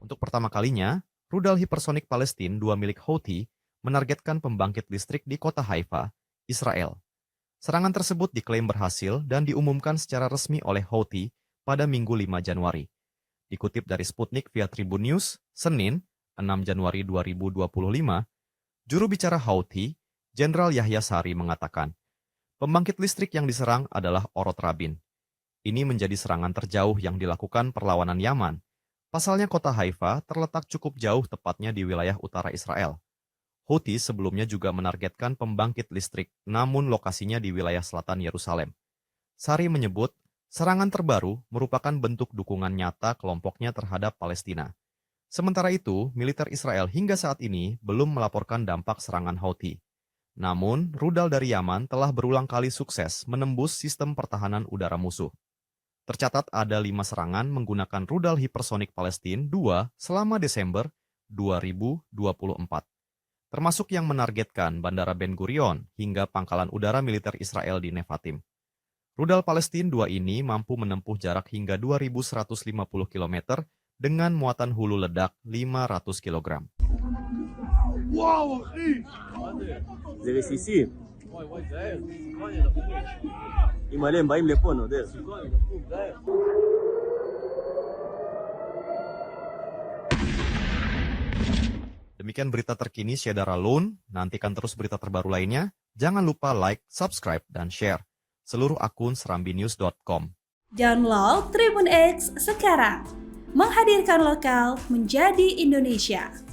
Untuk pertama kalinya, rudal hipersonik Palestina 2 milik Houthi menargetkan pembangkit listrik di kota Haifa, Israel. Serangan tersebut diklaim berhasil dan diumumkan secara resmi oleh Houthi pada Minggu 5 Januari. Dikutip dari Sputnik via Tribun News, Senin, 6 Januari 2025, juru bicara Houthi, Jenderal Yahya Sari mengatakan, pembangkit listrik yang diserang adalah Orot Rabin. Ini menjadi serangan terjauh yang dilakukan perlawanan Yaman. Pasalnya kota Haifa terletak cukup jauh tepatnya di wilayah utara Israel. Houthi sebelumnya juga menargetkan pembangkit listrik, namun lokasinya di wilayah selatan Yerusalem. Sari menyebut, serangan terbaru merupakan bentuk dukungan nyata kelompoknya terhadap Palestina. Sementara itu, militer Israel hingga saat ini belum melaporkan dampak serangan Houthi. Namun, rudal dari Yaman telah berulang kali sukses menembus sistem pertahanan udara musuh. Tercatat ada 5 serangan menggunakan rudal hipersonik Palestina 2 selama Desember 2024. Termasuk yang menargetkan Bandara Ben Gurion hingga pangkalan udara militer Israel di Nevatim. Rudal Palestina 2 ini mampu menempuh jarak hingga 2.150 km dengan muatan hulu ledak 500 kg. Wow, זה רסיסים. אם עליהם באים לפה, נודר. Demikian berita terkini Syedara Loan. Nantikan terus berita terbaru lainnya. Jangan lupa like, subscribe, dan share. Seluruh akun serambinews.com. Download Tribun X sekarang. Menghadirkan lokal menjadi Indonesia.